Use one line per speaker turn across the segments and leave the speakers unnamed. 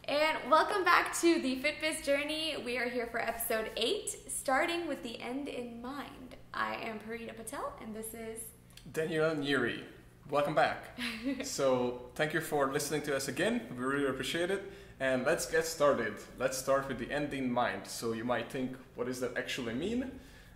And welcome back to the Fitbiz Journey. We are here for episode 8, starting with the end in mind. I am Parita Patel, and this is
Daniel Neri. Welcome back. So thank you for listening to us again. We really appreciate it. And let's get started. Let's start with the end in mind. So you might think, what does that actually mean?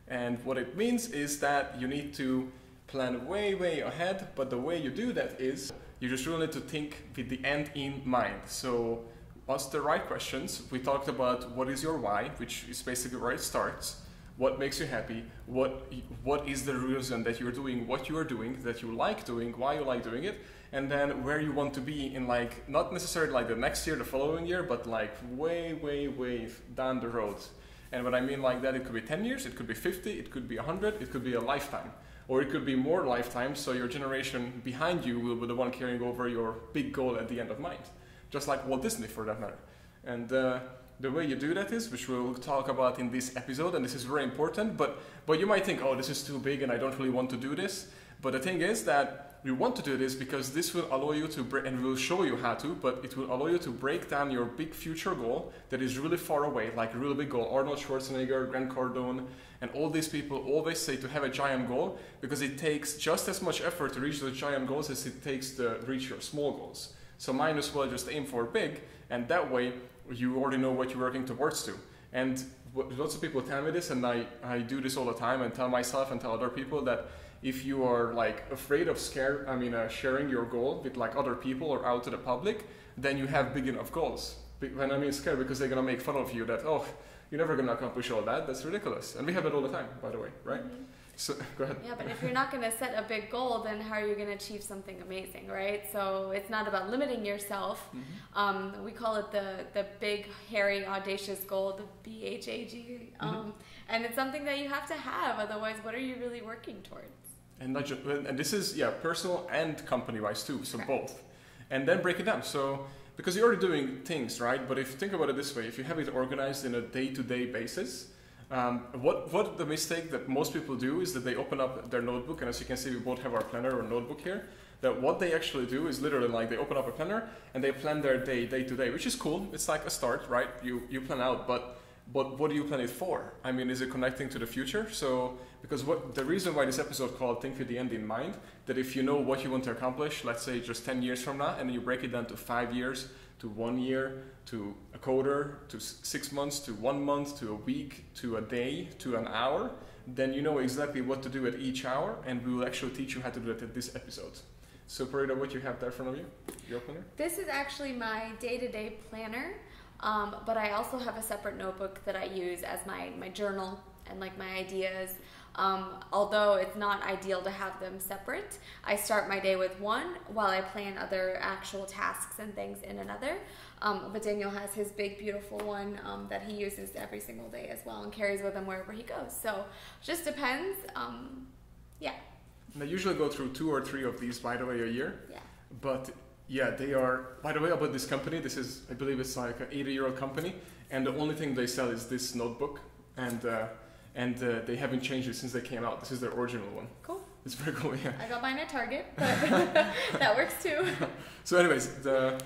And what it means is that you need to plan way ahead. But the way you do that is you just really need to think with the end in mind. So ask the right questions. We talked about what is your why, which is basically where it starts. What makes you happy? What is the reason that you're doing what you are doing, that you like doing, why you like doing it, and then where you want to be in, like, not necessarily like the next year, the following year, but like way down the road. And what I mean like that, it could be 10 years, it could be 50, it could be 100, it could be a lifetime, or it could be more lifetimes. So your generation behind you will be the one carrying over your big goal at the end of mind, just like Walt Disney for that matter. And the way you do that is, which we'll talk about in this episode, and this is very important, but you might think, oh, this is too big and I don't really want to do this. But the thing is that you want to do this because this will allow you to, and we'll show you how to, but it will allow you to break down your big future goal that is really far away, like a really big goal. Arnold Schwarzenegger, Grant Cardone, and all these people always say to have a giant goal because it takes just as much effort to reach those giant goals as it takes to reach your small goals. So might as well just aim for big, and that way you already know what you're working towards to. And lots of people tell me this, and I do this all the time and tell myself and tell other people that if you are like afraid of sharing your goal with like other people or out to the public, then you have big enough goals. When I mean scared, because they're gonna make fun of you that, oh, you're never gonna accomplish all that. That's ridiculous. And we have it all the time, by the way, right? Mm-hmm. So go ahead.
Yeah, but if you're not going to set a big goal, then how are you going to achieve something amazing, right? So it's not about limiting yourself. Mm-hmm. We call it the big, hairy, audacious goal, the BHAG. And it's something that you have to have. Otherwise, what are you really working towards?
And not just, and this is personal and company-wise too. So
Correct.
Both. And then break it down. So because you're already doing things, right? But if you think about it this way, if you have it organized in a day-to-day basis. What the mistake that most people do is that they open up their notebook, and as you can see, we both have our planner or notebook here, that what they actually do is literally like they open up a planner and they plan their day to day, which is cool. It's like a start, right? You plan out, but what do you plan it for? I mean, is it connecting to the future? So, because the reason why this episode called Think with the End in Mind, that if you know what you want to accomplish, let's say just 10 years from now, and then you break it down to 5 years, to 1 year, to a quarter, to 6 months, to 1 month, to a week, to a day, to an hour, then you know exactly what to do at each hour, and we will actually teach you how to do it at this episode. So Parita, what you have there in front of you? Your planner?
This is actually my day-to-day planner, but I also have a separate notebook that I use as my journal and like my ideas. Although it's not ideal to have them separate, I start my day with one while I plan other actual tasks and things in another. But Daniel has his big, beautiful one that he uses every single day as well and carries with him wherever he goes. So just depends. Yeah.
And I usually go through 2 or 3 of these, by the way, a year.
Yeah.
But yeah, they are, by the way, about this company, this is, I believe it's like an 80-year-old company, and the only thing they sell is this notebook, and they haven't changed it since they came out. This is their original one.
Cool.
It's very cool, yeah.
I got mine at Target, but that works too.
So anyways, so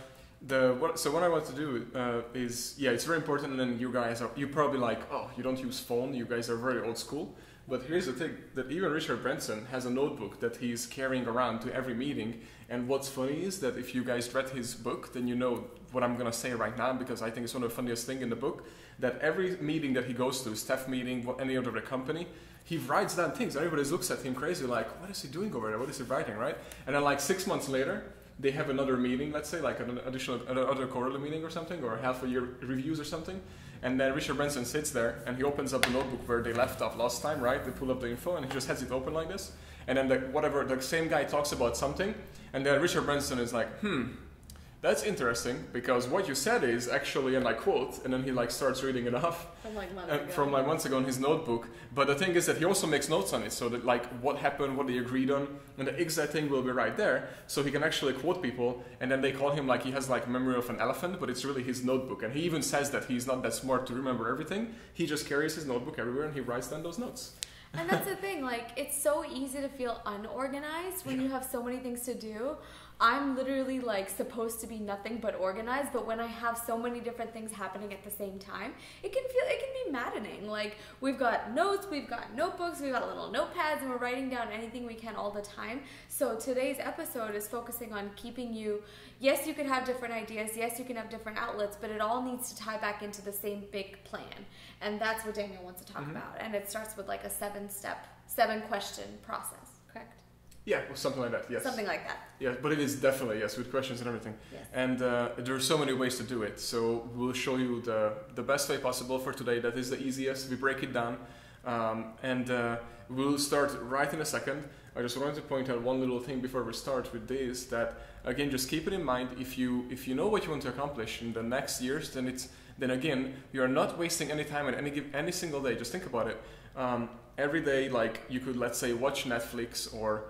what I want to do is, it's very important, and then you guys you're probably like, oh, you don't use phone, you guys are very old school. But here's the thing, that even Richard Branson has a notebook that he's carrying around to every meeting. And what's funny is that if you guys read his book, then you know what I'm going to say right now, because I think it's one of the funniest things in the book, that every meeting that he goes to, staff meeting, any other company, he writes down things. Everybody looks at him crazy, like, what is he doing over there? What is he writing, right? And then like 6 months later, they have another meeting, let's say, like another quarterly meeting or something, or half a year reviews or something. And then Richard Branson sits there and he opens up the notebook where they left off last time, right? They pull up the info and he just has it open like this. And then the same guy talks about something, and then Richard Branson is like, that's interesting, because what you said is actually, and I quote, and then he like starts reading it off from like months ago in his notebook. But the thing is that he also makes notes on it, so that like what happened, what they agreed on, and the exact thing will be right there, so he can actually quote people. And then they call him like he has like memory of an elephant, but it's really his notebook. And he even says that he's not that smart to remember everything. He just carries his notebook everywhere and he writes down those notes.
And that's the thing, like, it's so easy to feel unorganized when you have so many things to do. I'm literally like supposed to be nothing but organized, but when I have so many different things happening at the same time, it can be maddening. Like, we've got notes, we've got notebooks, we've got little notepads, and we're writing down anything we can all the time. So today's episode is focusing on keeping you, yes, you can have different ideas, yes, you can have different outlets, but it all needs to tie back into the same big plan. And that's what Daniel wants to talk about. And it starts with like a 7-question process, correct?
Yeah, something like that, yes.
Something like that.
Yeah, but it is definitely, yes, with questions and everything.
Yes.
And there are so many ways to do it. So we'll show you the best way possible for today. That is the easiest. We break it down. And we'll start right in a second. I just wanted to point out one little thing before we start with this, that again, just keep it in mind. If you know what you want to accomplish in the next years, then again, you are not wasting any time on any single day. Just think about it. Every day, like, you could, let's say, watch Netflix or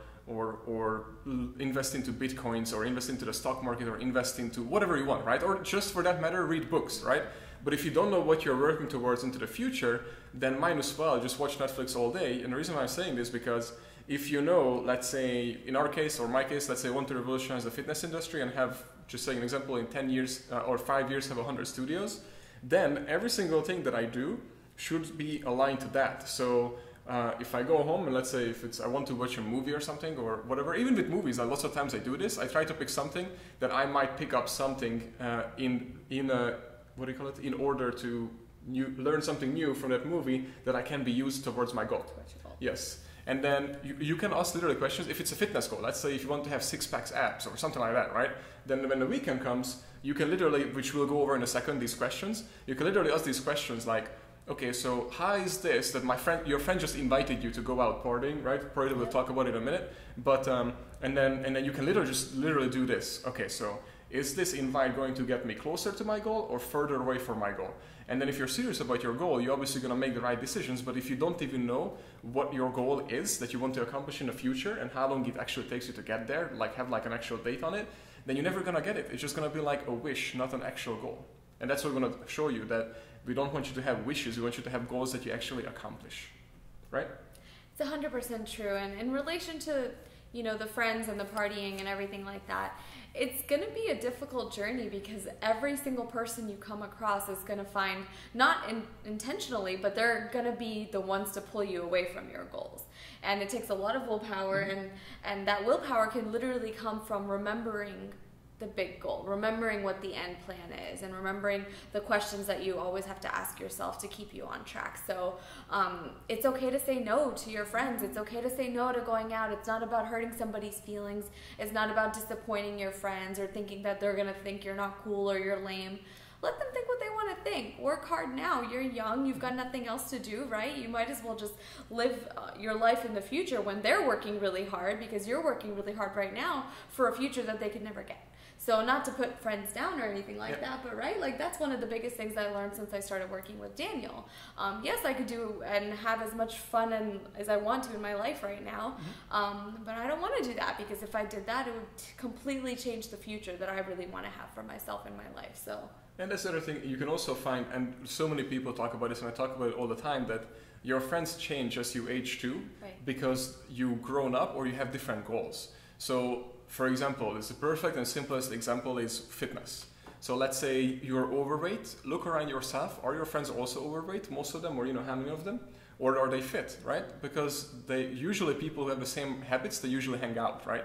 invest into bitcoins, or invest into the stock market, or invest into whatever you want, right? Or just for that matter, read books, right? But if you don't know what you're working towards into the future, then might as well just watch Netflix all day. And the reason why I'm saying this, because if you know, let's say in our case or my case, let's say I want to revolutionize the fitness industry and have, just saying an example, in 10 years or 5 years have 100 studios, then every single thing that I do should be aligned to that. So if I go home and let's say I want to watch a movie or something or whatever, even with movies, lots of times I do this. I try to pick something that I might pick up something in order to learn something new from that movie that I can be used towards my goal. Yes. And then you can ask literally questions. If it's a fitness goal, let's say if you want to have 6-pack abs or something like that, right? Then when the weekend comes, you can literally, which we'll go over in a second, these questions, you can literally ask these questions like, okay, so how is this that your friend just invited you to go out partying, right? Probably we'll talk about it in a minute. But and then you can literally do this. Okay, so is this invite going to get me closer to my goal or further away from my goal? And then if you're serious about your goal, you're obviously going to make the right decisions. But if you don't even know what your goal is that you want to accomplish in the future and how long it actually takes you to get there, like have like an actual date on it, then you're never going to get it. It's just going to be like a wish, not an actual goal. And that's what we're going to show you, that we don't want you to have wishes. We want you to have goals that you actually accomplish, right?
It's 100% true. And in relation to, the friends and the partying and everything like that, it's going to be a difficult journey because every single person you come across is going to find, not intentionally, but they're going to be the ones to pull you away from your goals. And it takes a lot of willpower, and that willpower can literally come from remembering the big goal, remembering what the end plan is, and remembering the questions that you always have to ask yourself to keep you on track. So it's okay to say no to your friends. It's okay to say no to going out. It's not about hurting somebody's feelings. It's not about disappointing your friends or thinking that they're going to think you're not cool or you're lame. Let them think what they want to think. Work hard now. You're young. You've got nothing else to do, right? You might as well just live your life in the future when they're working really hard, because you're working really hard right now for a future that they could never get. So not to put friends down or anything like that, but right, like that's one of the biggest things I learned since I started working with Daniel. Yes, I could do and have as much fun as I want to in my life right now, but I don't want to do that, because if I did that, it would completely change the future that I really want to have for myself in my life. So.
And that's the other thing you can also find, and so many people talk about this, and I talk about it all the time, that your friends change as you age too, because you've grown up or you have different goals. So, for example, the perfect and simplest example is fitness. So let's say you're overweight, look around yourself. Are your friends also overweight, most of them, or how many of them? Or are they fit, right? Because people who have the same habits, they usually hang out, right?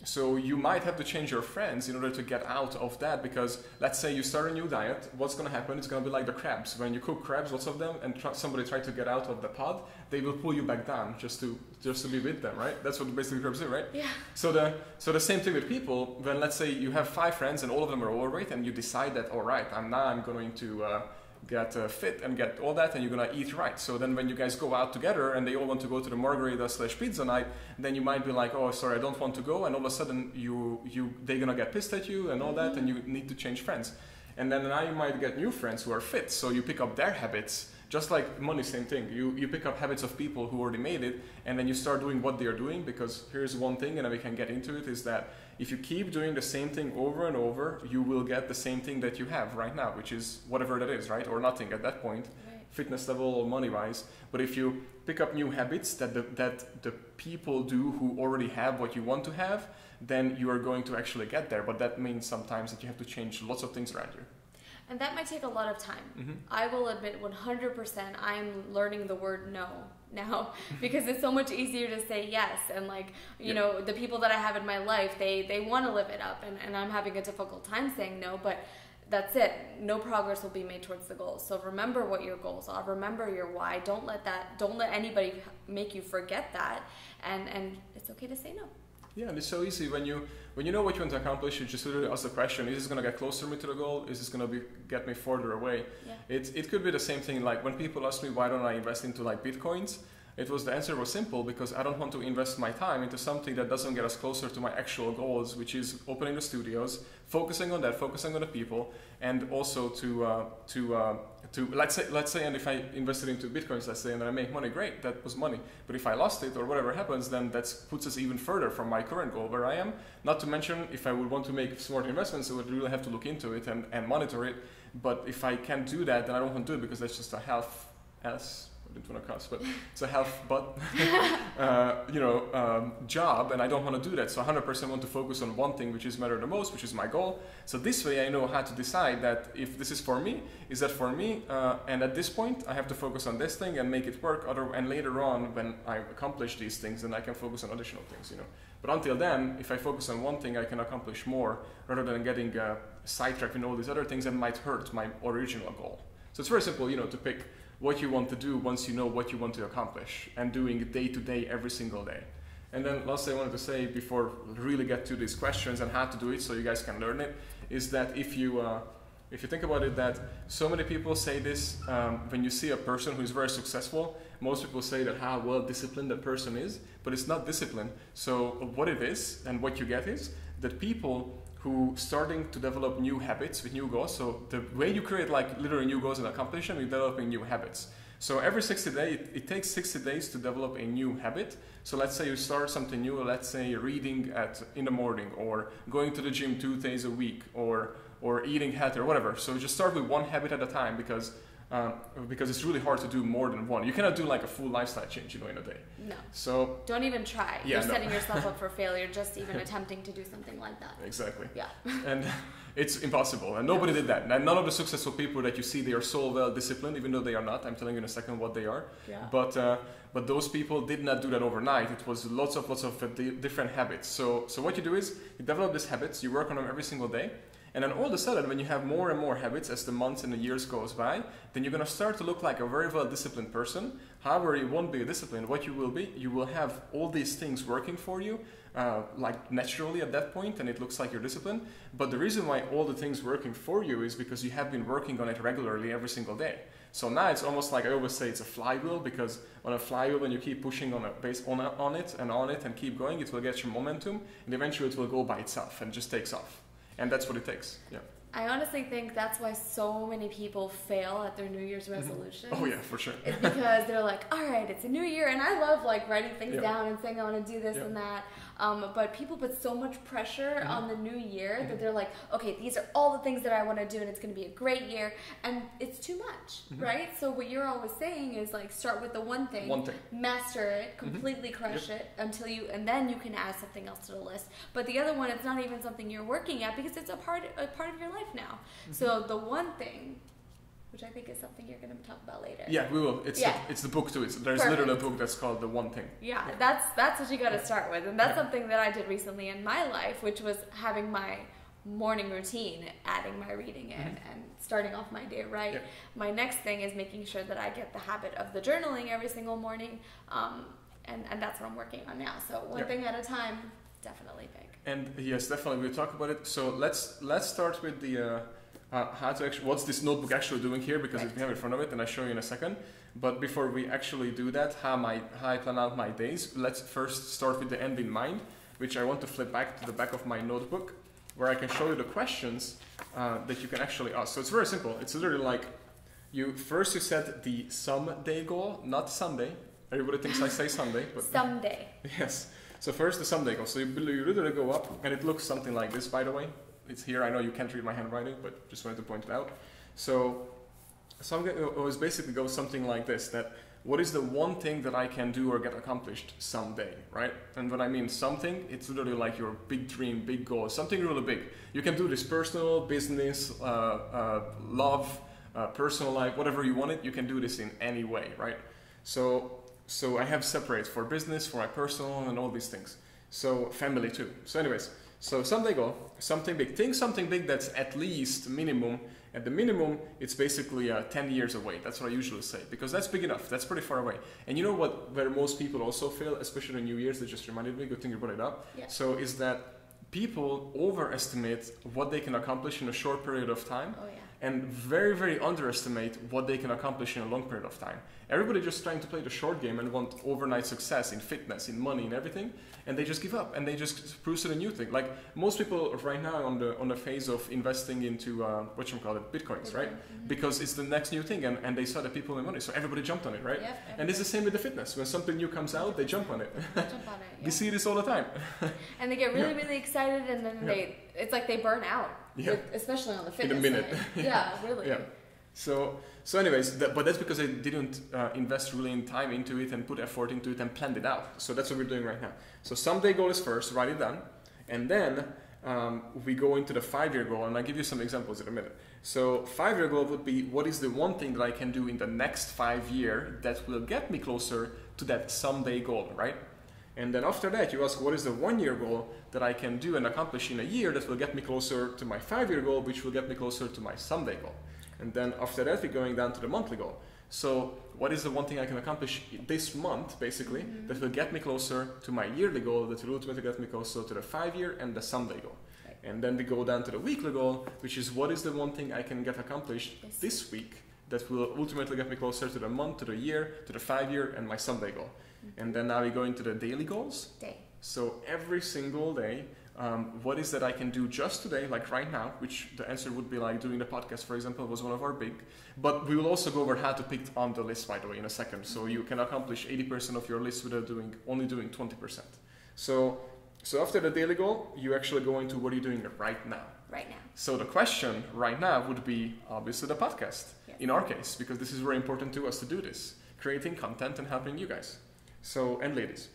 So you might have to change your friends in order to get out of that, because let's say you start a new diet, what's going to happen? It's going to be like the crabs. When you cook crabs, lots of them, and somebody try to get out of the pod, they will pull you back down just to be with them, right? That's what basically crabs do, right?
Yeah.
So the same thing with people. When let's say you have 5 friends and all of them are overweight, and you decide that, all right, I'm going to get fit and get all that, and you're gonna eat right. So then when you guys go out together and they all want to go to the margarita/pizza night, then you might be like, oh, sorry, I don't want to go, and all of a sudden they're gonna get pissed at you and all that, and you need to change friends. And then now you might get new friends who are fit, so you pick up their habits. Just like money, same thing. You pick up habits of people who already made it, and then you start doing what they're doing, because here's one thing, and then we can get into it, is that if you keep doing the same thing over and over, you will get the same thing that you have right now, which is whatever that is, right? Or nothing at that point.
Right.
fitness level or money-wise. But if you pick up new habits that the people do who already have what you want to have, then you are going to actually get there. But that means sometimes that you have to change lots of things around you.
And that might take a lot of time. I will admit 100% I'm learning the word no now because it's so much easier to say yes. And like, you know, the people that I have in my life, they want to live it up, and I'm having a difficult time saying no, but that's it. No progress will be made towards the goals. So remember what your goals are. Remember your why. Don't let anybody make you forget that. And it's okay to say no.
Yeah, and it's so easy when you know what you want to accomplish. You just literally ask the question: is this going to get closer me to the goal? Is this going to get me further away? Yeah. It could be the same thing. Like when people ask me why don't I invest into like bitcoins, the answer was simple, because I don't want to invest my time into something that doesn't get us closer to my actual goals, which is opening the studios, focusing on that, focusing on the people, and also to let's say, and if I invested into bitcoins, let's say, and then I make money, great, that was money. But if I lost it or whatever happens, then that puts us even further from my current goal where I am. Not to mention, if I would want to make smart investments, I would really have to look into it and monitor it. But if I can't do that, then I don't want to do it, because that's just a half-ass. I didn't want to cuss, but it's a job, and I don't want to do that. So 100% want to focus on one thing which is matter the most, which is my goal. So this way I know how to decide that if this is for me, is that for me, and at this point I have to focus on this thing and make it work, and later on when I accomplish these things, then I can focus on additional things, you know. But until then, if I focus on one thing, I can accomplish more rather than getting sidetracked in all these other things that might hurt my original goal. So it's very simple, you know, to pick what you want to do once you know what you want to accomplish, and doing it day to day every single day. And then last thing I wanted to say before we really get to these questions and how to do it so you guys can learn it, is that if you think about it, that so many people say this, when you see a person who is very successful, most people say that how well disciplined that person is, but it's not discipline. So what it is and what you get is that people who starting to develop new habits with new goals. So the way you create like literally new goals and accomplish them, you're developing new habits. So every 60 days, it takes 60 days to develop a new habit. So let's say you start something new, let's say reading in the morning, or going to the gym 2 days a week, or eating healthy, or whatever. So just start with one habit at a time, because it's really hard to do more than one. You cannot do like a full lifestyle change, you know, in a day. No. So
don't even try. You're setting yourself up for failure just even attempting to do something like that. Exactly. Yeah.
And it's impossible. And nobody did that. And none of the successful people that you see, they are so well disciplined, even though they are not. I'm telling you in a second what they are. Yeah. But those people did not do that overnight. It was lots of different habits. So what you do is you develop these habits, you work on them every single day. And then all of a sudden, when you have more and more habits as the months and the years goes by, then you're going to start to look like a very well-disciplined person. However, you won't be disciplined. What you will be, you will have all these things working for you, like naturally at that point, and it looks like you're disciplined. But the reason why all the things working for you is because you have been working on it regularly every single day. So now it's almost like, I always say, it's a flywheel, because on a flywheel, when you keep pushing on it and keep going, it will get your momentum, and eventually it will go by itself and just takes off. And that's what it takes. Yeah.
I honestly think that's why so many people fail at their New Year's resolutions.
Oh yeah, for sure.
It's because they're like, all right, it's a new year, and I love like writing things down and saying I want to do this and that. But people put so much pressure on the new year that they're like, okay, these are all the things that I want to do, and it's going to be a great year, and it's too much, right? So what you're always saying is like, start with the one thing, master it, completely crush it and then you can add something else to the list. But the other one, it's not even something you're working at, because it's a part of your life now. So the one thing, which I think is something you're going to talk about later.
Yeah, we will. It's the book too. There's literally a book that's called The One Thing.
Yeah, that's what you got to start with. And that's something that I did recently in my life, which was having my morning routine, adding my reading in, and starting off my day right. Yep. My next thing is making sure that I get the habit of the journaling every single morning. And that's what I'm working on now. So one thing at a time, definitely big.
And yes, definitely we'll talk about it. So let's start with the how to actually, what's this notebook actually doing here, because we have it in front of it, and I'll show you in a second. But before we actually do that, how I plan out my days, let's first start with the end in mind, which I want to flip back to the back of my notebook, where I can show you the questions that you can actually ask. So it's very simple. It's literally like, you set the someday goal, not Sunday. Everybody thinks I say Sunday, but
someday.
Yes. So first the someday goal. So you literally go up, and it looks something like this, by the way. It's here. I know you can't read my handwriting, but just wanted to point it out. So So it always basically goes something like this, that what is the one thing that I can do or get accomplished someday, right? And when I mean something, it's literally like your big dream, big goal, something really big. You can do this personal, business, love, personal life, whatever you want it, you can do this in any way, right? So I have separate for business, for my personal, and all these things. So family too. So anyways, so someday goal, something big. Think something big that's at least minimum. At the minimum, it's basically 10 years away. That's what I usually say, because that's big enough. That's pretty far away. And you know what? Where most people also fail, especially in New Year's, that just reminded me. Good thing you brought it up. Yeah. So is that people overestimate what they can accomplish in a short period of time, and very, very underestimate what they can accomplish in a long period of time. Everybody just trying to play the short game and want overnight success in fitness, in money, in everything, and they just give up and they just pursue a new thing. Like most people right now on the phase of investing into Bitcoins, right? Mm-hmm. Because it's the next new thing, and they saw that people make money, so everybody jumped on it, right? Yep, and it's the same with the fitness. When something new comes out, they jump on it. We see this all the time.
And they get really, really excited, and then it's like they burn out. Yeah. Especially on the fitness
in a minute.
side. Yeah, really.
Yeah. So anyways, but that's because I didn't invest really in time into it and put effort into it and planned it out. So that's what we're doing right now. So someday goal is first, write it down, and then we go into the 5-year goal, and I'll give you some examples in a minute. So 5-year goal would be, what is the one thing that I can do in the next 5 years that will get me closer to that someday goal, right? And then after that, you ask, what is the 1-year goal that I can do and accomplish in a year that will get me closer to my 5-year goal, which will get me closer to my someday goal. And then after that, we're going down to the monthly goal. So what is the one thing I can accomplish this month, basically, that will get me closer to my yearly goal, that will ultimately get me closer to the 5-year and the someday goal. Right. And then we go down to the weekly goal, which is what is the one thing I can get accomplished this week that will ultimately get me closer to the month, to the year, to the 5-year, and my someday goal. And then now we go into the daily goals. So every single day, what is that I can do just today, like right now, which the answer would be like doing the podcast, for example, was one of our big. But we will also go over how to pick on the list, by the way, in a second. So you can accomplish 80% of your list without only doing 20%. So after the daily goal, you actually go into what are you doing right now.
Right now.
So the question right now would be obviously the podcast, in our case, because this is very important to us to do this, creating content and helping you guys. And ladies.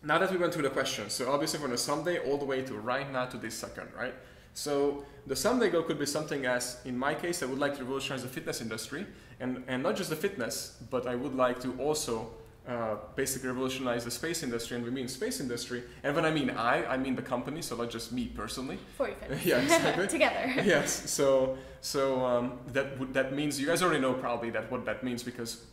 Now that we went through the questions, so obviously from the someday all the way to right now to this second, right? So the someday goal could be something as, in my case, I would like to revolutionize the fitness industry, and not just the fitness, but I would like to also basically revolutionize the space industry, and we mean space industry. And when I mean I mean the company, so not just me personally.
For you fitness.
Yeah, exactly.
Together.
Yes. So that means you guys already know probably what that means, because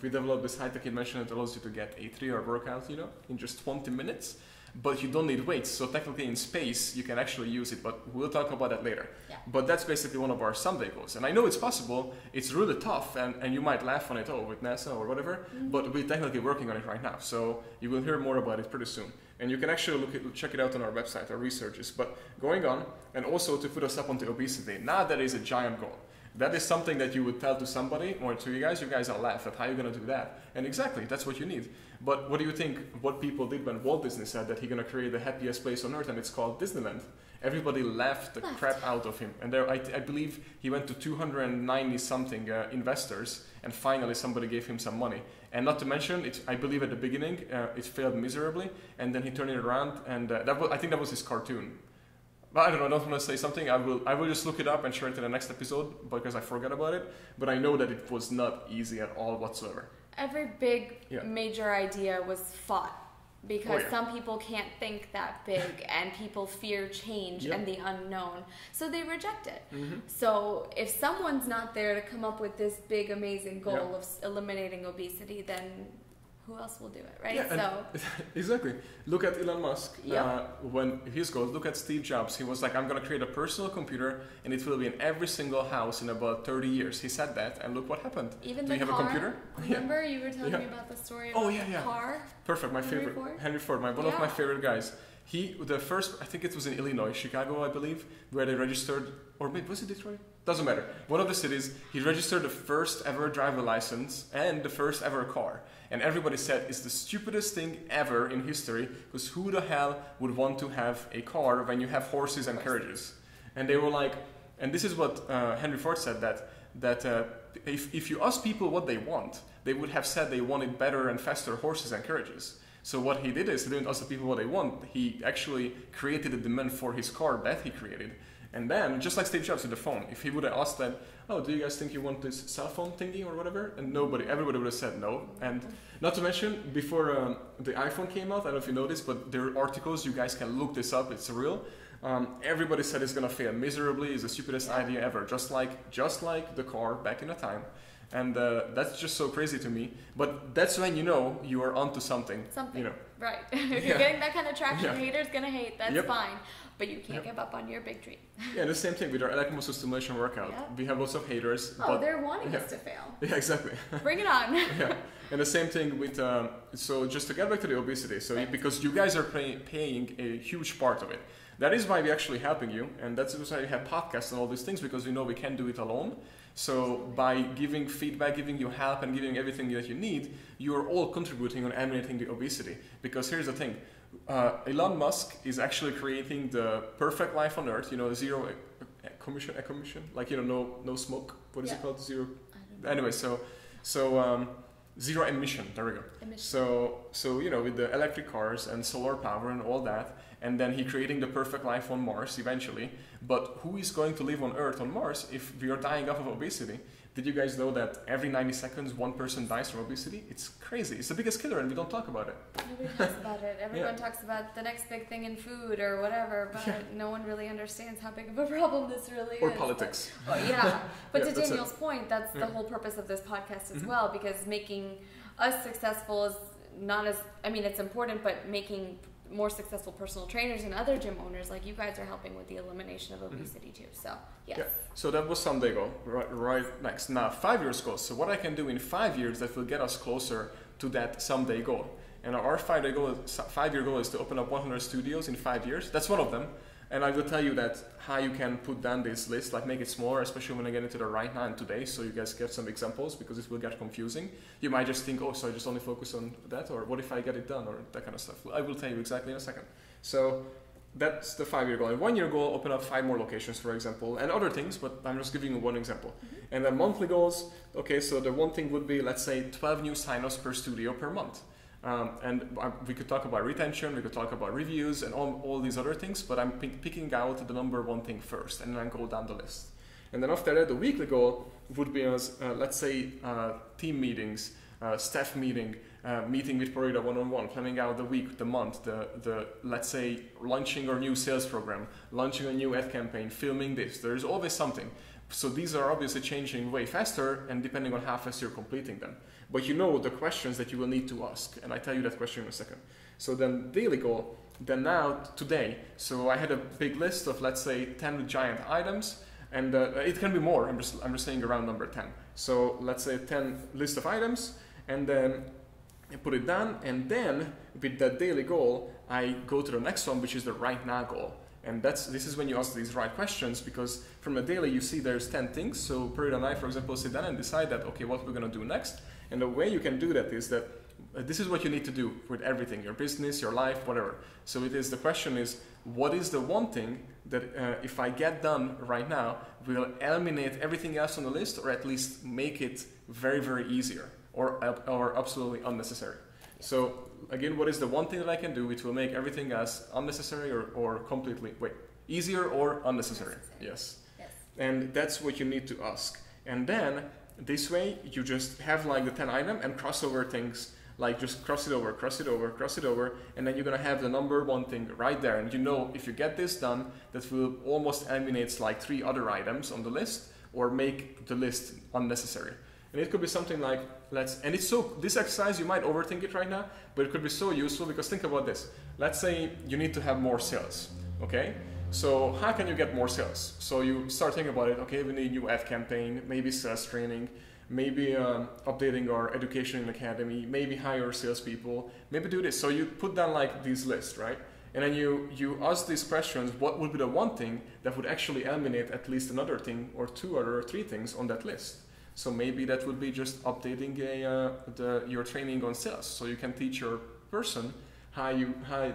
we developed this high-tech invention that allows you to get a 3-hour workout, in just 20 minutes. But you don't need weights, so technically in space you can actually use it, but we'll talk about that later. Yeah. But that's basically one of our someday goals. And I know it's possible, it's really tough, and you might laugh on it, with NASA or whatever, but we're technically working on it right now. So you will hear more about it pretty soon. And you can actually check it out on our website, our researches. But going on, and also to put us up onto obesity, now that is a giant goal. That is something that you would tell to somebody or to you guys will laugh at how you're going to do that. And exactly, that's what you need. But what do you think what people did when Walt Disney said that he's going to create the happiest place on earth, and it's called Disneyland? Everybody laughed the crap out of him. And there, I believe he went to 290 something investors, and finally somebody gave him some money. And not to mention, I believe at the beginning it failed miserably, and then he turned it around, and I think that was his cartoon. But I don't know, I don't want to say something. I will just look it up and share it in the next episode because I forgot about it. But I know that it was not easy at all whatsoever.
Every big major idea was fought because some people can't think that big and people fear change and the unknown. So they reject it. Mm-hmm. So if someone's not there to come up with this big amazing goal of eliminating obesity, then who else will do it, right?
Yeah, exactly. Look at Elon Musk. When his goals, look at Steve Jobs. He was like, I'm going to create a personal computer and it will be in every single house in about 30 years. He said that, and look what happened.
Even
do
the
you have
car?
a computer?
Remember you were telling me about the story about the car?
Perfect, my favorite. Henry Ford, one of my favorite guys. The first, I think it was in Illinois, Chicago, I believe, where they registered, or maybe was it Detroit? Doesn't matter. One of the cities, he registered the first ever driver license and the first ever car. And everybody said it's the stupidest thing ever in history, because who the hell would want to have a car when you have horses and carriages? And they were like, And this is what Henry Ford said, that if you ask people what they want, they would have said they wanted better and faster horses and carriages. So what he did is he didn't ask the people what they want. He actually created a demand for his car that he created. And then, just like Steve Jobs with the phone, if he would have asked them, oh, do you guys think you want this cell phone thingy or whatever? And everybody would have said no. And not to mention, before the iPhone came out, I don't know if you know this, but there are articles, you guys can look this up, it's real. Everybody said it's gonna fail miserably, it's the stupidest idea ever, just like the car back in the time. And that's just so crazy to me. But that's when you know you are onto something. You know.
Right. If you're getting that kind of traction, haters gonna hate, that's fine. But you can't give up on your big dream.
Yeah, the same thing with our electric muscle stimulation workout. We have lots of haters.
Oh, they're wanting us to fail.
Yeah, exactly.
Bring it on.
And the same thing with, so just to get back to the obesity, so because you guys are paying a huge part of it. That is why we're actually helping you, and that's why we have podcasts and all these things, because we know we can't do it alone. So by giving feedback, giving you help, and giving everything that you need, you are all contributing on eliminating the obesity. Because here's the thing, Elon Musk is actually creating the perfect life on Earth, zero emission, like, no smoke, what is it called, zero, anyway, so zero emission, there we go. So with the electric cars and solar power and all that, and then he creating the perfect life on Mars eventually. But who is going to live on Earth on Mars if we are dying off of obesity? Did you guys know that every 90 seconds one person dies from obesity? It's crazy. It's the biggest killer and we don't talk about it.
Nobody talks about it. Everyone talks about the next big thing in food or whatever, but no one really understands how big of a problem this really is.
Or politics.
But to Daniel's point, that's the whole purpose of this podcast as well, because making us successful is not as, it's important, but making more successful personal trainers and other gym owners like you guys are helping with the elimination of obesity too. So
so that was someday goal, right next. Now 5 years goal. So what I can do in 5 years that will get us closer to that someday goal. And our 5-year goal is to open up 100 studios in 5 years. That's one of them. And I will tell you that how you can put down this list, like make it smaller, especially when I get into the right now and today, so you guys get some examples, because it will get confusing. You might just think, oh, so I just only focus on that, or what if I get it done, or that kind of stuff. I will tell you exactly in a second. So that's the 5-year goal. And 1-year goal, open up 5 more locations, for example, and other things, but I'm just giving you one example. And then monthly goals, okay, so the one thing would be, let's say, 12 new sign-ups per studio per month. And we could talk about retention, we could talk about reviews and all these other things, but I'm picking out the number one thing first, and then go down the list. And then after that, the weekly goal would be as, let's say, team meetings, staff meeting with Parida one-on-one, planning out the week, the month, the let's say, launching our new sales program, launching a new ad campaign, filming this. There's always something. So these are obviously changing way faster, and depending on how fast you're completing them. But you know the questions that you will need to ask, and I tell you that question in a second. So then daily goal, then now today, so I had a big list of, let's say, 10 giant items, and it can be more, I'm just saying around number 10. So let's say 10 list of items, and then I put it down, and then with that daily goal, I go to the next one, which is the right now goal. And this is when you ask these right questions, because from the daily you see there's 10 things. So Parida and I, for example, sit down and decide that, okay, what we're going to do next. And the way you can do that is that this is what you need to do with everything, your business, your life, whatever. So the question is, what is the one thing that if I get done right now, will eliminate everything else on the list, or at least make it very, very easier, or absolutely unnecessary. So again, what is the one thing that I can do which will make everything else unnecessary or completely, easier or unnecessary? Yes. And that's what you need to ask. And then this way you just have like the 10 item and crossover things, like just cross it over, and then you're gonna have the number one thing right there. And you know, if you get this done, that will almost eliminate like 3 other items on the list, or make the list unnecessary. And it could be something like, this exercise, you might overthink it right now, but it could be so useful, because think about this. Let's say you need to have more sales, okay? So how can you get more sales? So you start thinking about it, okay, we need a new ad campaign, maybe sales training, maybe updating our education academy, maybe hire salespeople, maybe do this. So you put down like these lists, right? And then you ask these questions, what would be the one thing that would actually eliminate at least another thing, or 2 or 3 things on that list? So maybe that would be just updating your training on sales. So you can teach your person how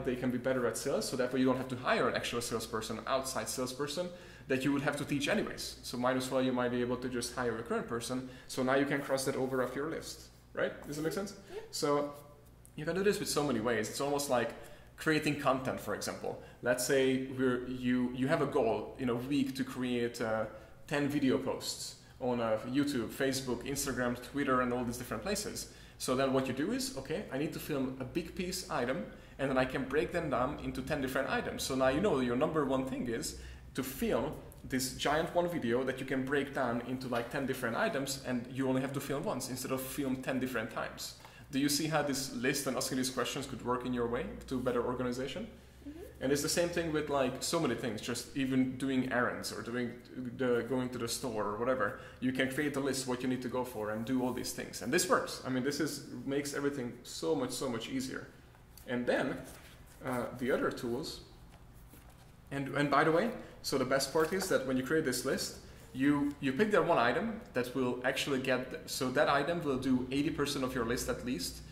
they can be better at sales, so that way you don't have to hire an actual salesperson, outside salesperson, that you would have to teach anyways. So might as well you might be able to just hire a current person. So now you can cross that over off your list, right? Does that make sense? Yeah. So you can do this with so many ways. It's almost like creating content, for example. Let's say you have a goal in a week to create 10 video posts on YouTube, Facebook, Instagram, Twitter, and all these different places. So then what you do is, okay, I need to film a big piece item, and then I can break them down into 10 different items. So now you know your number one thing is to film this giant one video that you can break down into like 10 different items, and you only have to film once instead of film 10 different times. Do you see how this list and asking these questions could work in your way to better organization? And it's the same thing with like so many things, just even doing errands or going to the store or whatever. You can create a list what you need to go for and do all these things. And this works. I mean, makes everything so much easier. And then the other tools, and by the way, so the best part is that when you create this list, you pick that one item that will actually so that item will do 80% of your list at least,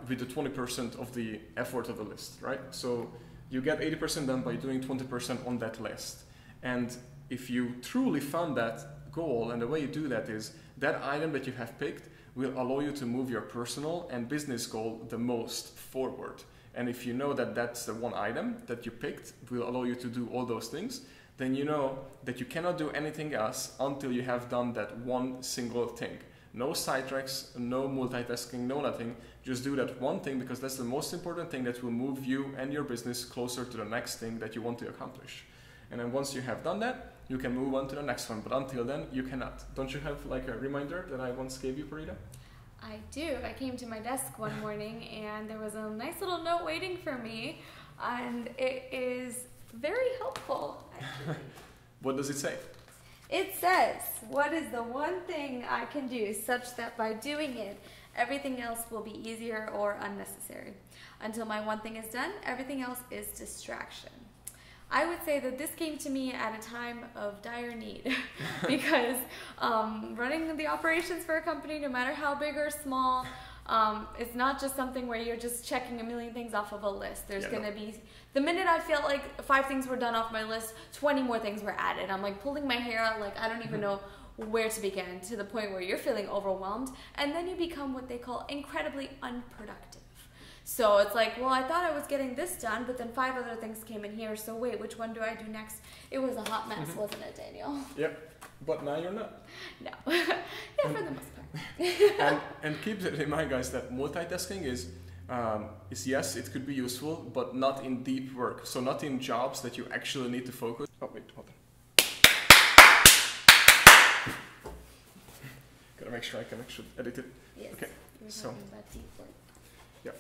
with the 20% of the effort of the list, right? So you get 80% done by doing 20% on that list. And if you truly found that goal, and the way you do that is that item that you have picked will allow you to move your personal and business goal the most forward. And if you know that that's the one item that you picked will allow you to do all those things, then you know that you cannot do anything else until you have done that one single thing. No sidetracks, no multitasking, no nothing. Just do that one thing because that's the most important thing that will move you and your business closer to the next thing that you want to accomplish. And then once you have done that, you can move on to the next one. But until then, you cannot. Don't you have like a reminder that I once gave you, Parita?
I do. I came to my desk one morning and there was a nice little note waiting for me. And it is very helpful, actually.
What does it say?
It says, what is the one thing I can do such that by doing it, everything else will be easier or unnecessary? Until my one thing is done, everything else is distraction. I would say that this came to me at a time of dire need because running the operations for a company, no matter how big or small, it's not just something where you're just checking a million things off of a list. There's going to be, the minute I feel like 5 things were done off my list, 20 more things were added. I'm like pulling my hair out, like I don't even know where to begin, to the point where you're feeling overwhelmed. And then you become what they call incredibly unproductive. So it's like, well, I thought I was getting this done, but then 5 other things came in here. So wait, which one do I do next? It was a hot mess, wasn't it, Daniel?
Yep. But now you're not.
No. Yeah, for the most part.
and keep in mind, guys, that multitasking is yes, it could be useful, but not in deep work. So not in jobs that you actually need to focus. Oh, wait, hold on. Gotta make sure I can actually edit it.
Yes.
Okay.
You were talking about deep work.
Yeah.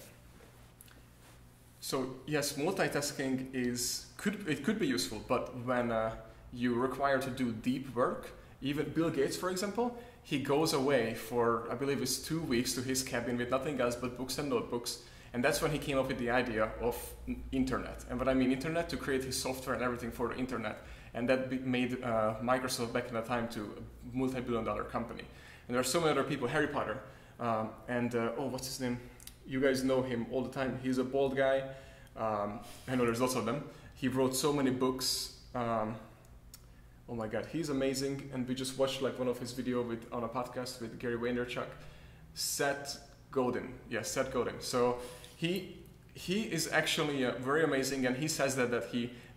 So yes, multitasking could be useful, but when you require to do deep work, even Bill Gates, for example, he goes away for, I believe it's 2 weeks to his cabin with nothing else but books and notebooks. And that's when he came up with the idea of internet. And what I mean internet, to create his software and everything for the internet. And that made Microsoft back in the time to a multi-billion-dollar company. And there are so many other people, Harry Potter, what's his name? You guys know him all the time. He's a bald guy. I know there's lots of them. He wrote so many books. Oh my God, he's amazing. And we just watched like one of his videos on a podcast with Gary Vaynerchuk. Seth Godin. Yes, Seth Godin. So he is actually very amazing, and he says that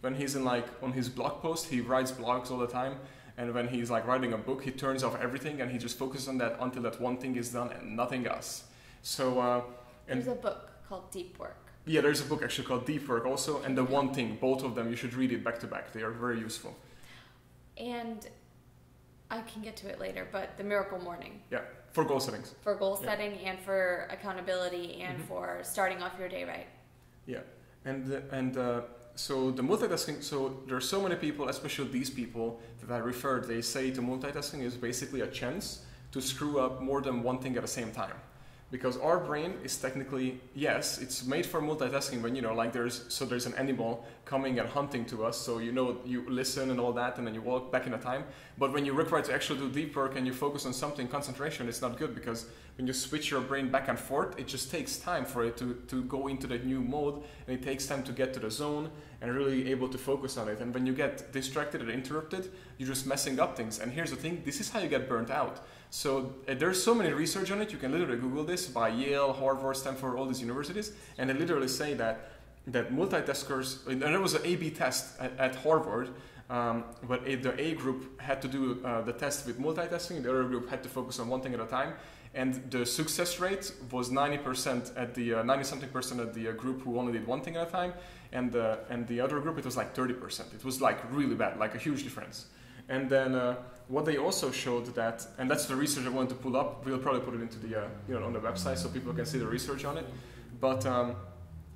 when he's in like on his blog post, he writes blogs all the time. And when he's like writing a book, he turns off everything and he just focuses on that until that one thing is done and nothing else. So
there's a book called Deep Work.
Yeah, there's a book actually called Deep Work also, and The One Thing, both of them, you should read it back to back. They are very useful. And
I can get to it later, but The Miracle Morning.
Yeah, for goal settings.
For goal setting and for accountability and for starting off your day right.
Yeah, so the multitasking, so there are so many people, especially these people that I referred, they say to multitasking is basically a chance to screw up more than one thing at the same time. Because our brain is technically, yes, it's made for multitasking when, like there's an animal coming and hunting to us, so you listen and all that, and then you walk back in the time. But when you require to actually do deep work and you focus on something, concentration, it's not good, because when you switch your brain back and forth, it just takes time for it to go into the new mode, and it takes time to get to the zone, and really able to focus on it. And when you get distracted or interrupted, you're just messing up things. And here's the thing, this is how you get burnt out. So there's so many research on it. You can literally Google this by Yale, Harvard, Stanford, all these universities, and they literally say that multitaskers, and there was an A/B test at Harvard, but the A group had to do the test with multitasking, the other group had to focus on one thing at a time, and the success rate was 90% at the 90-something% at the group who only did one thing at a time, and the other group it was like 30%. It was like really bad, like a huge difference. And then what they also showed that, and that's the research I wanted to pull up. We'll probably put it into the on the website so people can see the research on it. But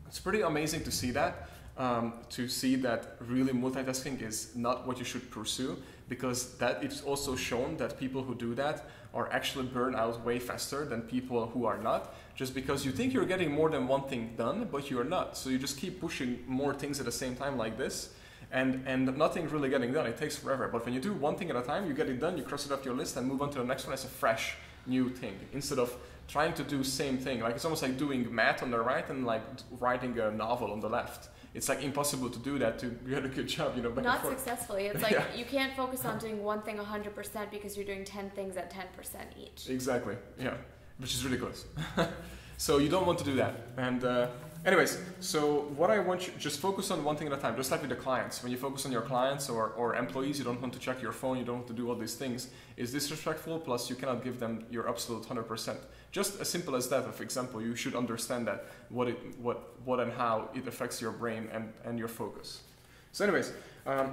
it's pretty amazing to see that. Really multitasking is not what you should pursue, because that it's also shown that people who do that are actually burned out way faster than people who are not, just because you think you're getting more than one thing done, but you're not. So you just keep pushing more things at the same time like this, and nothing's really getting done. It takes forever. But when you do one thing at a time, you get it done, you cross it off your list and move on to the next one as a fresh new thing, instead of trying to do same thing. Like it's almost like doing math on the right and like writing a novel on the left. It's like impossible to do that to get a good job, back
Not
and forth.
Successfully. It's like you can't focus on doing one thing 100% because you're doing 10 things at 10% each.
Exactly, yeah, which is ridiculous. So you don't want to do that. And anyways, so what I want you, just focus on one thing at a time, just like with the clients. When you focus on your clients or employees, you don't want to check your phone, you don't want to do all these things. It's disrespectful, plus you cannot give them your absolute 100%. Just as simple as that, for example, you should understand that what and how it affects your brain and your focus. So anyways,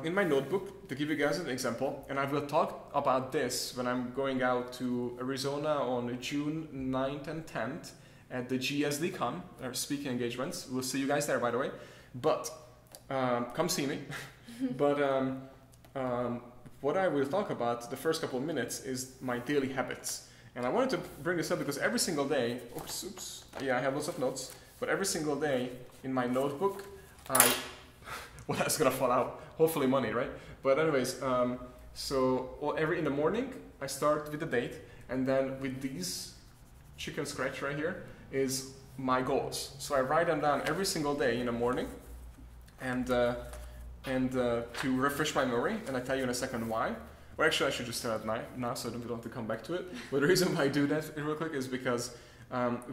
in my notebook, to give you guys an example, and I will talk about this when I'm going out to Arizona on June 9th and 10th at the GSDCon, or speaking engagements. We'll see you guys there, by the way. But come see me. But what I will talk about the first couple of minutes is my daily habits. And I wanted to bring this up because every single day, I have lots of notes, but every single day in my notebook, well, that's gonna fall out. Hopefully money, right? But anyways, in the morning, I start with the date, and then with these chicken scratch right here is my goals. So I write them down every single day in the morning, and to refresh my memory, and I tell you in a second why. Or actually, I should just tell it now, so we don't have to come back to it. But the reason why I do that real quick is because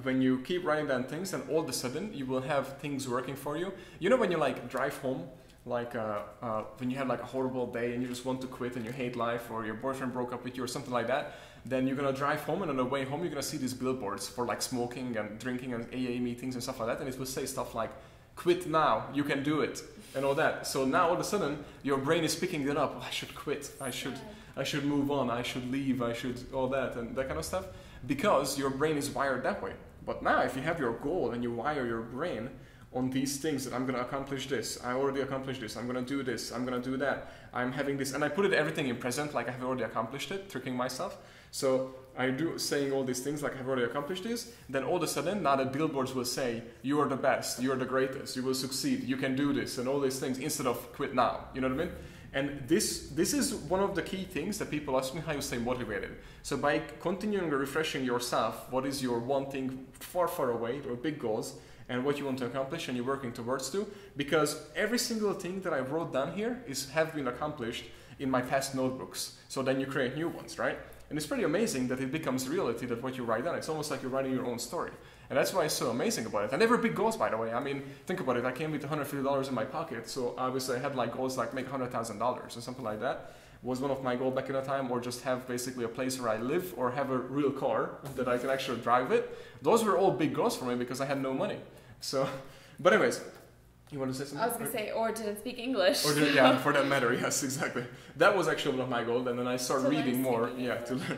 when you keep writing down things, then all of a sudden you will have things working for you. You know when you like drive home, like when you had like a horrible day and you just want to quit and you hate life, or your boyfriend broke up with you or something like that, then you're gonna drive home, and on the way home you're gonna see these billboards for like smoking and drinking and AA meetings and stuff like that, and it will say stuff like, quit now, you can do it, and all that. So now all of a sudden your brain is picking it up. I should quit, I should move on, I should leave, I should all that and that kind of stuff, because your brain is wired that way. But now if you have your goal and you wire your brain on these things, that I'm going to accomplish this, I already accomplished this, I'm going to do this, I'm going to do that, I'm having this, and I put it everything in present, like I have already accomplished it, tricking myself. So I do saying all these things like I've already accomplished this, then all of a sudden now the billboards will say, you are the best, you are the greatest, you will succeed, you can do this, and all these things, instead of quit now. You know what I mean? And this is one of the key things that people ask me, how you stay motivated. So by continuing refreshing yourself, what is your one thing far, far away, or big goals, and what you want to accomplish and you're working towards to, because every single thing that I wrote down here have been accomplished in my past notebooks. So then you create new ones, right? And it's pretty amazing that it becomes reality, that what you write down, it's almost like you're writing your own story. And that's why it's so amazing about it. And they were big goals, by the way. I mean, think about it. I came with $150 in my pocket, so obviously I had like goals like make $100,000 or something like that. Was one of my goals back in the time, or just have basically a place where I live, or have a real car that I can actually drive it. Those were all big goals for me because I had no money. So, but anyways, you want to say something?
I was going to say, or didn't speak English.
Or didn't, yeah, for that matter, yes, exactly. That was actually one of my goals, and then I started reading more. Yeah, to learn.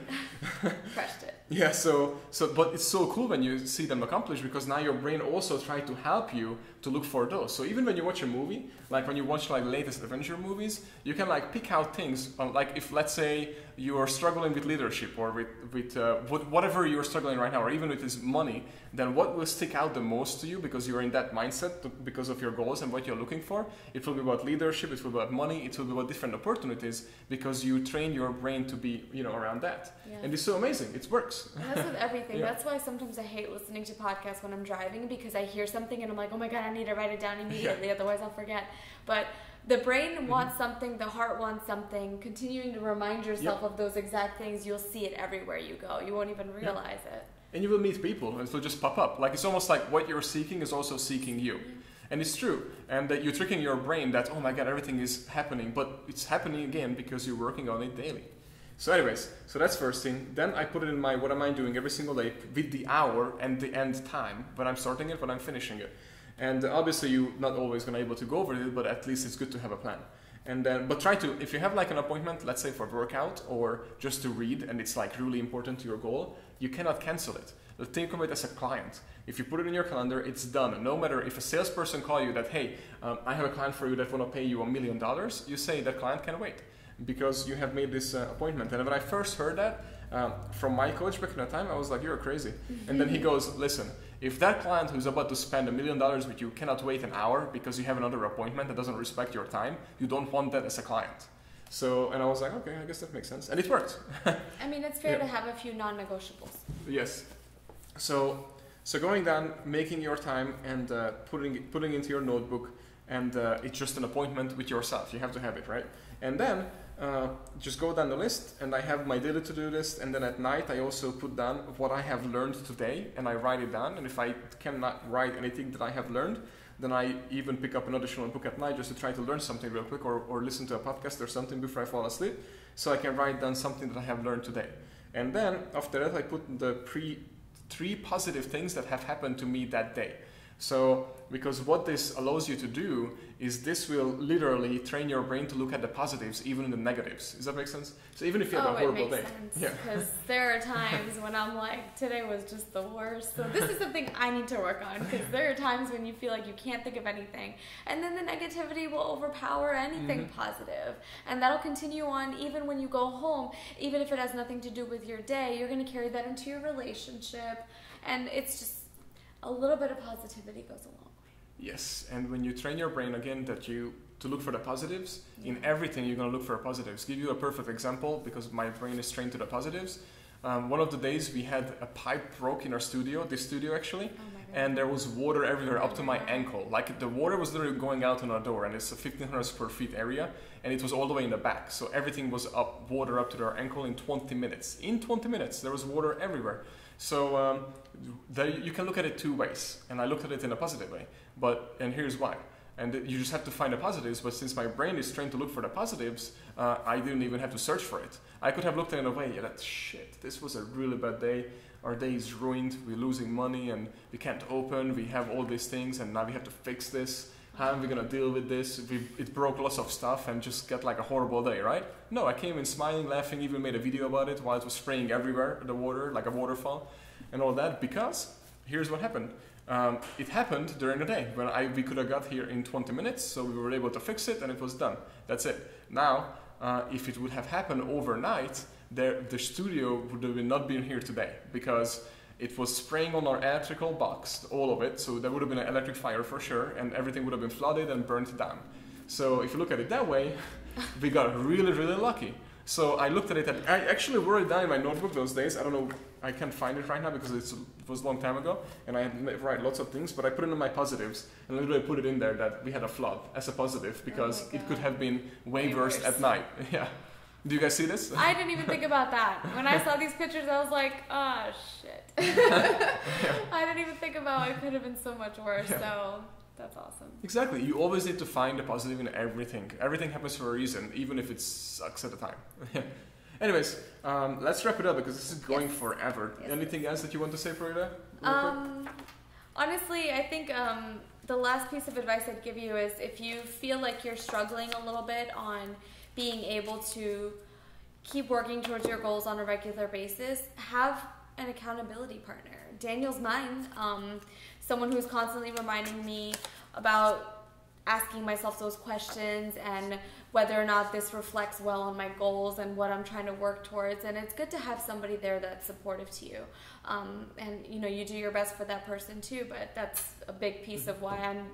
Crushed it.
Yeah, but it's so cool when you see them accomplished, because now your brain also tries to help you to look for those. So even when you watch a movie, like when you watch like latest adventure movies, you can like pick out things, like if let's say you are struggling with leadership, or with whatever you're struggling right now, or even with this money, then what will stick out the most to you because you're in that mindset because of your goals and what you're looking for. It will be about leadership, it will be about money, it will be about different opportunities, because you train your brain to be, around that.
Yeah.
And it's so amazing. It works.
And that's with everything.
Yeah.
That's why sometimes I hate listening to podcasts when I'm driving, because I hear something and I'm like, oh my God, I need to write it down immediately, otherwise I'll forget. But the brain wants something, the heart wants something. Continuing to remind yourself of those exact things, you'll see it everywhere you go. You won't even realize it.
And you will meet people and it will just pop up. Like, it's almost like what you're seeking is also seeking you. And it's true. And that you're tricking your brain that, oh my God, everything is happening. But it's happening again because you're working on it daily. So anyways, so that's first thing. Then I put it in my what am I doing every single day with the hour and the end time. When I'm starting it, when I'm finishing it. And obviously you're not always going to be able to go over it, but at least it's good to have a plan. And then, but try to, if you have like an appointment, let's say for workout or just to read, and it's like really important to your goal, you cannot cancel it. Think of it as a client. If you put it in your calendar, it's done. No matter if a salesperson call you that, hey, I have a client for you that want to pay you $1 million, you say that client can wait because you have made this appointment. And when I first heard that from my coach back in the time, I was like, you're crazy. And then he goes, listen, if that client who's about to spend $1 million with you cannot wait an hour because you have another appointment that doesn't respect your time, you don't want that as a client. So, and I was like, okay, I guess that makes sense. And it worked.
I mean, it's fair to have a few non-negotiables.
Yes. So going down, making your time and putting into your notebook, and it's just an appointment with yourself. You have to have it, right? And then just go down the list, and I have my daily to-do list, and then at night I also put down what I have learned today, and I write it down. And if I cannot write anything that I have learned, then I even pick up an additional book at night just to try to learn something real quick, or listen to a podcast or something before I fall asleep, so I can write down something that I have learned today. And then after that I put the three positive things that have happened to me that day. So, because what this allows you to do is this will literally train your brain to look at the positives, even in the negatives. Does that make sense? So even if you have a horrible day.
It makes sense. Because there are times when I'm like, today was just the worst. So this is something I need to work on, because there are times when you feel like you can't think of anything. And then the negativity will overpower anything positive. And that'll continue on even when you go home. Even if it has nothing to do with your day, you're going to carry that into your relationship. And it's just, a little bit of positivity goes a long way.
Yes, and when you train your brain again to look for the positives, in everything you're going to look for positives. Give you a perfect example, because my brain is trained to the positives. One of the days we had a pipe broke in our studio, this studio actually, and there was water everywhere up to my ankle. Like the water was literally going out on our door, and it's a 1,500 square feet area, and it was all the way in the back. So everything was water up to our ankle in 20 minutes. In 20 minutes, there was water everywhere. So you can look at it two ways, and I looked at it in a positive way. And here's why. And you just have to find the positives, but since my brain is trained to look for the positives, I didn't even have to search for it. I could have looked at it in a way, that's shit, this was a really bad day, our day is ruined, we're losing money, and we can't open, we have all these things, and now we have to fix this. How are we going to deal with this? It broke lots of stuff and just get like a horrible day, right? No, I came in smiling, laughing, even made a video about it while it was spraying everywhere, the water, like a waterfall, and all that, because here's what happened. It happened during the day when we could have got here in 20 minutes, so we were able to fix it and it was done. That's it. Now, if it would have happened overnight, the studio would have not been here today, because it was spraying on our electrical box, all of it, so there would have been an electric fire for sure, and everything would have been flooded and burnt down. So if you look at it that way, we got really, really lucky. So I looked at it, and I actually wrote it down in my notebook those days. I don't know, I can't find it right now because it was a long time ago, and I write lots of things, but I put it in my positives, and literally put it in there that we had a flood as a positive, because it could have been way worse at night. Yeah. Do you guys see this?
I didn't even think about that. When I saw these pictures, I was like, oh, shit. I didn't even think about it could have been so much worse, so that's awesome.
Exactly. You always need to find the positive in everything. Everything happens for a reason, even if it sucks at the time. Anyways, let's wrap it up, because this is going forever. Yes. Anything else that you want to say, Farida?
Honestly, I think the last piece of advice I'd give you is, if you feel like you're struggling a little bit on being able to keep working towards your goals on a regular basis, have an accountability partner. Daniel's mine, someone who's constantly reminding me about asking myself those questions and whether or not this reflects well on my goals and what I'm trying to work towards. And it's good to have somebody there that's supportive to you. And you do your best for that person too, but that's a big piece of why I'm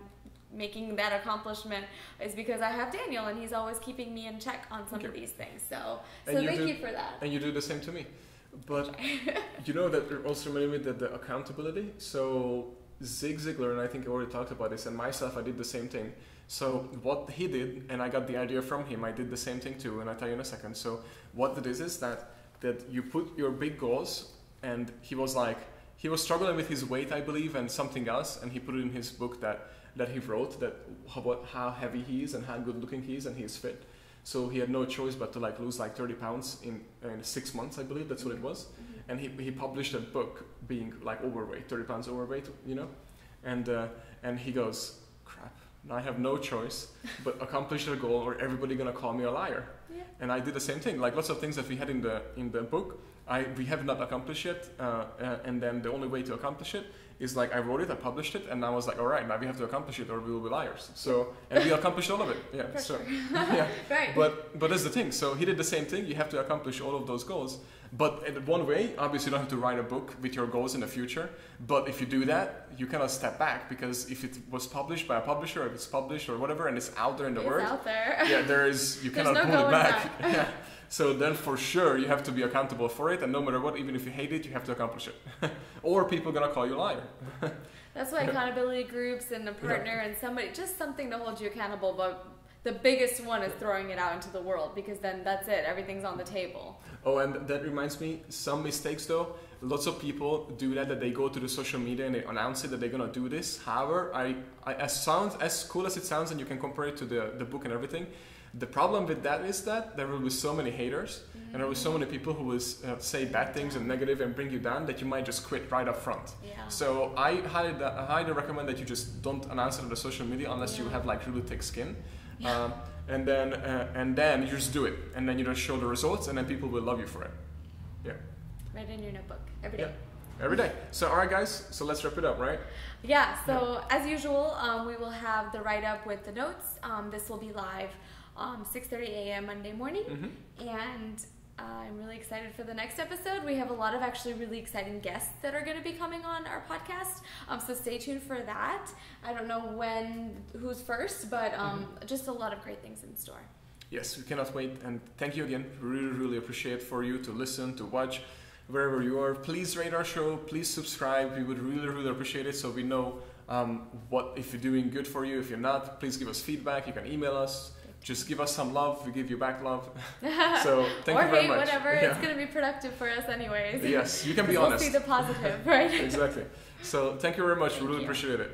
making that accomplishment is because I have Daniel, and he's always keeping me in check on some of these things. So thank you for that.
And you do the same to me. But you know that also reminded me that the accountability. So Zig Ziglar, and I think I already talked about this, and myself, I did the same thing. So what he did, and I got the idea from him, I did the same thing too, and I'll tell you in a second. So what it is that you put your big goals, and he was struggling with his weight, I believe, and something else, and he put it in his book that he wrote, that how heavy he is and how good looking he is, and he's fit. So he had no choice but to lose 30 pounds in 6 months, I believe, that's what it was. And he published a book being overweight, 30 pounds overweight, and he goes, crap, now I have no choice but accomplish the goal, or everybody gonna call me a liar. Yeah. And I did the same thing, lots of things that we had in the book, we have not accomplished yet, and then the only way to accomplish it is I wrote it, I published it, and I was all right, now we have to accomplish it or we will be liars. So, and we accomplished all of it. Yeah.
For
so,
sure.
yeah.
Right.
But that's the thing. So he did the same thing. You have to accomplish all of those goals. But in one way, obviously, you don't have to write a book with your goals in the future. But if you do that, you cannot step back, because if it was published by a publisher, or if it's published or whatever, and it's out there in the world,
it's out there.
Yeah, you cannot pull it back. Yeah. So then for sure you have to be accountable for it, and no matter what, even if you hate it, you have to accomplish it. Or people are gonna call you a liar.
That's why accountability groups and a partner and somebody, just something to hold you accountable, but the biggest one is throwing it out into the world, because then that's it, everything's on the table.
Oh, and that reminds me, some mistakes though, lots of people do that they go to the social media and they announce it that they're gonna do this. However, as cool as it sounds, and you can compare it to the book and everything, the problem with that is that there will be so many haters, and there will be so many people who will say bad things and negative and bring you down, that you might just quit right up front. Yeah. So I highly recommend that you just don't announce it on the social media unless you have really thick skin. Yeah. And then you just do it, and then you just show the results, and then people will love you for it. Yeah.
Right in your notebook every day.
Yeah. Every day. So all right, guys. So let's wrap it up, right?
Yeah. So as usual, we will have the write-up with the notes. This will be live 6:30 a.m. Monday morning, and I'm really excited for the next episode. We have a lot of actually really exciting guests that are going to be coming on our podcast, so stay tuned for that. I don't know who's first, but just a lot of great things in store.
Yes, we cannot wait, and thank you again. Really appreciate for you to listen, to watch, wherever you are. Please rate our show, please subscribe. We would really appreciate it, so we know if you're doing good for you. If you're not, please give us feedback. You can email us. Just give us some love. We give you back love. So thank you very much.
Or hate, whatever. Yeah. It's going to be productive for us anyways.
Yes, you can be honest.
We'll see the positive, right?
Exactly. So thank you very much. We really appreciate it.